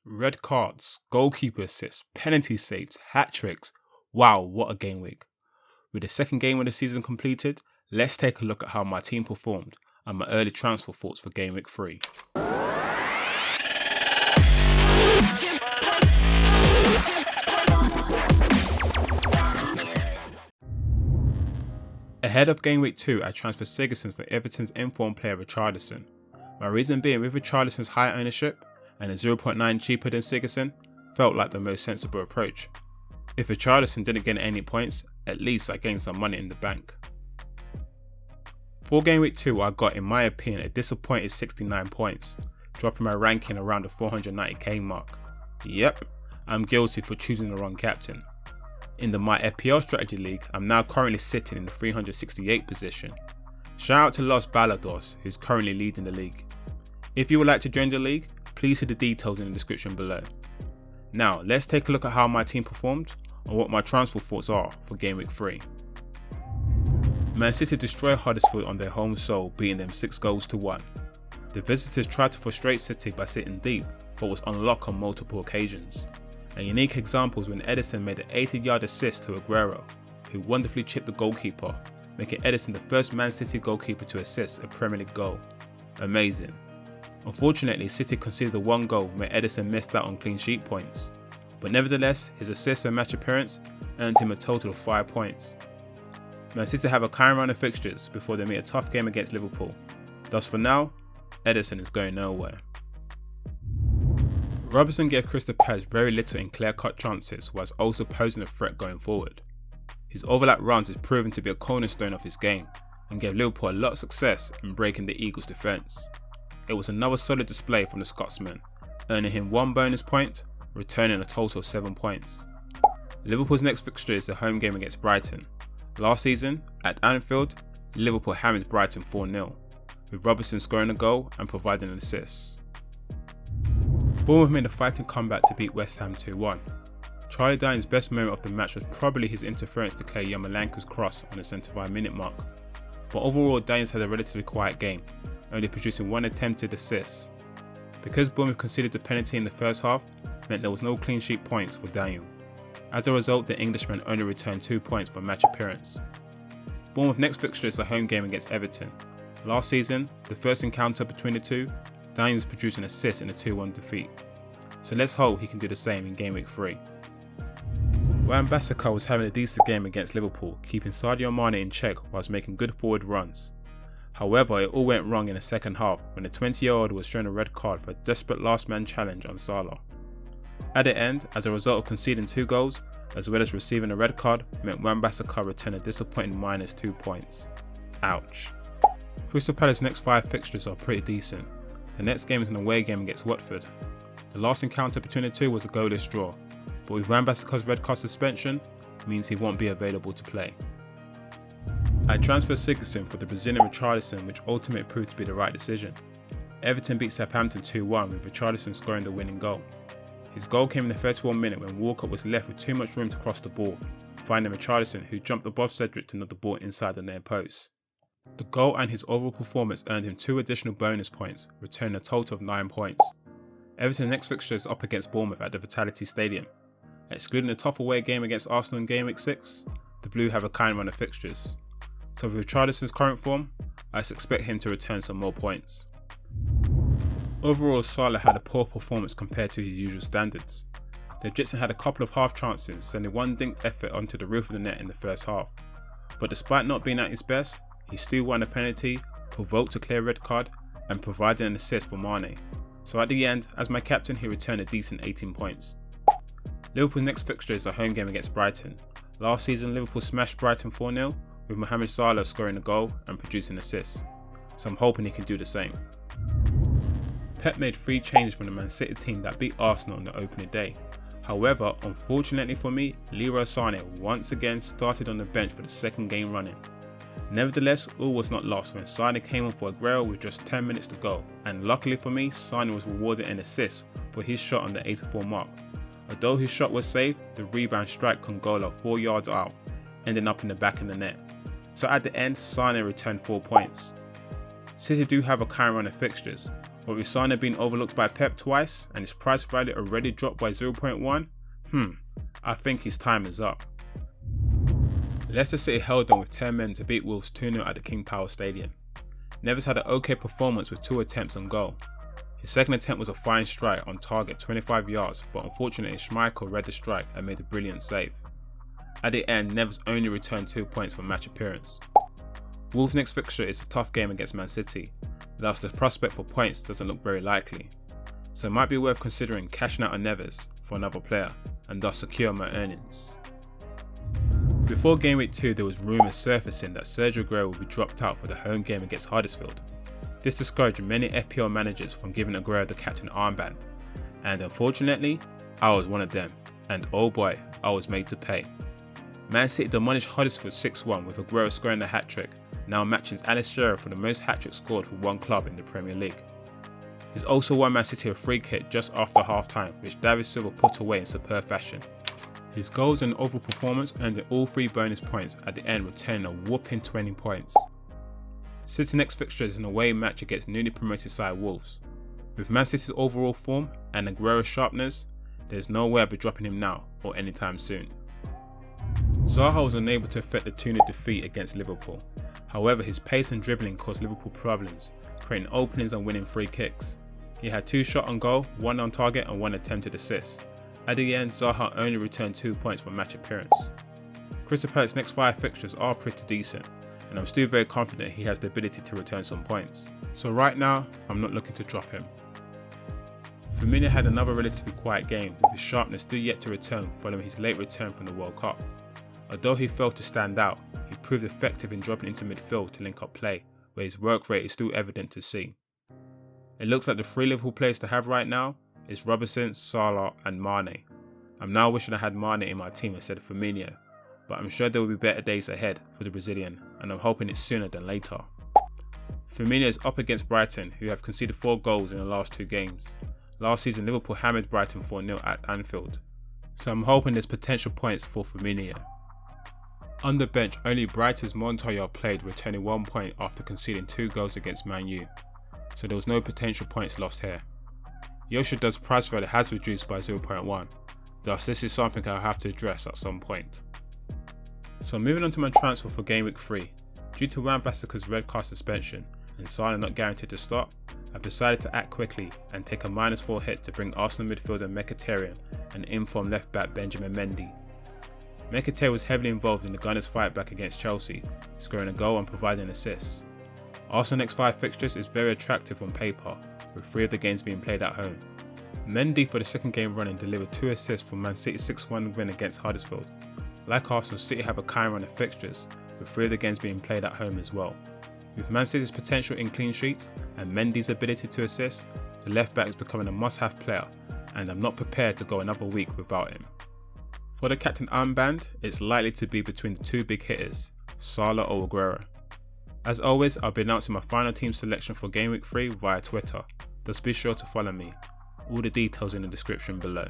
Red cards, goalkeeper assists, penalty saves, hat-tricks. Wow, what a game week. With the second game of the season completed, let's take a look at how my team performed and my early transfer thoughts for game week 3. Ahead of game week 2, I transferred SERGIO for Everton's informed player RICHARUSON. My reason being, with RICHARUSON's high ownership and a 0.9 cheaper than SERGIO, felt like the most sensible approach. If RICHARUSON didn't gain any points, at least I gained some money in the bank. For game week 2, I got, in my opinion, a disappointing 69 points, dropping my ranking around the 490k mark. Yep, I'm guilty for choosing the wrong captain. In the My FPL Strategy League, I'm now currently sitting in the 368 position. Shout out to Los Balados, who's currently leading the league. If you would like to join the league, please see the details in the description below. Now, let's take a look at how my team performed and what my transfer thoughts are for game week 3. Man City destroyed Huddersfield on their home soil, beating them 6-1. The visitors tried to frustrate City by sitting deep, but was unlocked on multiple occasions. A unique example was when EDERSON made an 80-yard assist to AGUERO, who wonderfully chipped the goalkeeper, making EDERSON the first Man City goalkeeper to assist a Premier League goal. Amazing. Unfortunately, City conceded the one goal where EDERSON missed out on clean sheet points, but nevertheless, his assist and match appearance earned him a total of 5 points. Man City have a current run of fixtures before they meet a tough game against Liverpool. Thus for now, EDERSON is going nowhere. Robertson gave Crystal Palace very little in clear-cut chances whilst also posing a threat going forward. His overlap runs is proven to be a cornerstone of his game and gave Liverpool a lot of success in breaking the Eagles' defence. It was another solid display from the Scotsman, earning him 1 bonus point, returning a total of 7 points. Liverpool's next fixture is the home game against Brighton. Last season, at Anfield, Liverpool hammered Brighton 4-0, with Robertson scoring a goal and providing an assist. Bournemouth made a fighting comeback to beat West Ham 2-1. Charlie Dines' best moment of the match was probably his interference to clear Yarmolenko's cross on the 75-minute mark, but overall Dines had a relatively quiet game, only producing 1 attempted assist. Because Bournemouth conceded the penalty in the first half, meant there was no clean sheet points for Daniel. As a result, the Englishman only returned 2 points for match appearance. Bournemouth's next fixture is the home game against Everton. Last season, the first encounter between the two, Dines produced an assist in a 2-1 defeat. So let's hope he can do the same in game week 3. WAN-BISSAKA was having a decent game against Liverpool, keeping Sadio Mane in check whilst making good forward runs. However, it all went wrong in the second half when the 20-year-old was shown a red card for a desperate last-man challenge on SALAH. At the end, as a result of conceding 2 goals, as well as receiving a red card, meant WAN-BISSAKA returned a disappointing -2 points. Ouch. Crystal Palace's next 5 fixtures are pretty decent. The next game is an away game against Watford. The last encounter between the two was a goalless draw, but with WAN-BISSAKA's red card suspension, means he won't be available to play. I transferred SERGIO for the Brazilian RICHARUSON, which ultimately proved to be the right decision. Everton beat Southampton 2-1 with RICHARUSON scoring the winning goal. His goal came in the 31st minute when Walker was left with too much room to cross the ball, finding RICHARUSON, who jumped above Cedric to knock the ball inside the near post. The goal and his overall performance earned him 2 additional bonus points, returning a total of 9 points. Everton's next fixture is up against Bournemouth at the Vitality Stadium. Excluding the tough away game against Arsenal in game week 6, the Blue have a kind run of fixtures. So with RICHARUSON's current form, I expect him to return some more points. Overall, Salah had a poor performance compared to his usual standards. The Egyptian had a couple of half chances, sending 1 dinked effort onto the roof of the net in the first half. But despite not being at his best, he still won a penalty, provoked a clear red card, and provided an assist for Mane. So at the end, as my captain, he returned a decent 18 points. Liverpool's next fixture is a home game against Brighton. Last season, Liverpool smashed Brighton 4-0, with Mohamed Salah scoring a goal and producing assists. So I'm hoping he can do the same. Pep made 3 changes from the Man City team that beat Arsenal on the opening day. However, unfortunately for me, Leroy Sané once again started on the bench for the second game running. Nevertheless, all was not lost when Sané came on for AGUERO with just 10 minutes to go, and luckily for me, Sané was rewarded an assist for his shot on the 84 mark. Although his shot was saved, the rebound struck Congola 4 yards out, ending up in the back of the net. So at the end, Sané returned 4 points. City do have a current run of fixtures, But with Sane being overlooked by Pep twice and his price value already dropped by 0.1, I think his time is up. Leicester City held on with 10 men to beat Wolves 2-0 at the King Power Stadium. Neves had an okay performance with 2 attempts on goal. His second attempt was a fine strike on target 25 yards, but unfortunately Schmeichel read the strike and made a brilliant save. At the end, Neves only returned 2 points for match appearance. Wolves' next fixture is a tough game against Man City, thus the prospect for points doesn't look very likely. So it might be worth considering cashing out on Neves for another player and thus secure my earnings. Before Game Week 2 there was rumours surfacing that SERGIO will be dropped out for the home game against Huddersfield. This discouraged many FPL managers from giving Aguero the captain armband, and unfortunately, I was one of them, and oh boy, I was made to pay. Man City demolished Huddersfield 6-1 with Aguero scoring a hat-trick, now matching Alex Shearer for the most hat-tricks scored for one club in the Premier League. He's also won Man City a free kick just after half-time, which David Silva put away in superb fashion. His goals and overall performance earned all 3 bonus points at the end, returning a whopping 20 points. City's next fixture is an away match against newly promoted side Wolves. With Man City's overall form and Aguero's sharpness, there's no way I'll be dropping him now or anytime soon. Zaha was unable to affect the 2-0 defeat against Liverpool. However, his pace and dribbling caused Liverpool problems, creating openings and winning free kicks. He had 2 shots on goal, 1 on target and 1 attempted assist. At the end, Zaha only returned 2 points for match appearance. Crystal Palace's next 5 fixtures are pretty decent, and I'm still very confident he has the ability to return some points. So right now, I'm not looking to drop him. FIRMINO had another relatively quiet game, with his sharpness still yet to return following his late return from the World Cup. Although he failed to stand out, he proved effective in dropping into midfield to link up play, where his work rate is still evident to see. It looks like the 3 Liverpool players to have right now is Robertson, Salah and Mane. I'm now wishing I had Mane in my team instead of Firmino, but I'm sure there will be better days ahead for the Brazilian, and I'm hoping it's sooner than later. Firmino is up against Brighton, who have conceded 4 goals in the last 2 games. Last season Liverpool hammered Brighton 4-0 at Anfield, so I'm hoping there's potential points for Firmino. On the bench, only Brighton's Montoya played, returning 1 point after conceding 2 goals against Man U, so there was no potential points lost here. Yoshida's price value has reduced by 0.1, thus this is something I'll have to address at some point. So moving on to my transfer for Game Week 3, due to WAN-BISSAKA's red card suspension and SALAH not guaranteed to start, I've decided to act quickly and take a -4 hit to bring Arsenal midfielder Mkhitaryan and informed left back Benjamin Mendy. Mkhitaryan was heavily involved in the Gunners' fight back against Chelsea, scoring a goal and providing assists. Arsenal's next 5 fixtures is very attractive on paper, with 3 of the games being played at home. Mendy for the second game running delivered 2 assists for Man City's 6-1 win against Huddersfield. Like Arsenal, City have a kind run of fixtures, with 3 of the games being played at home as well. With Man City's potential in clean sheets and Mendy's ability to assist, the left back is becoming a must-have player, and I'm not prepared to go another week without him. For the captain armband, it's likely to be between the 2 big hitters, Salah or Aguero. As always, I'll be announcing my final team selection for Game Week 3 via Twitter, thus be sure to follow me. All the details in the description below.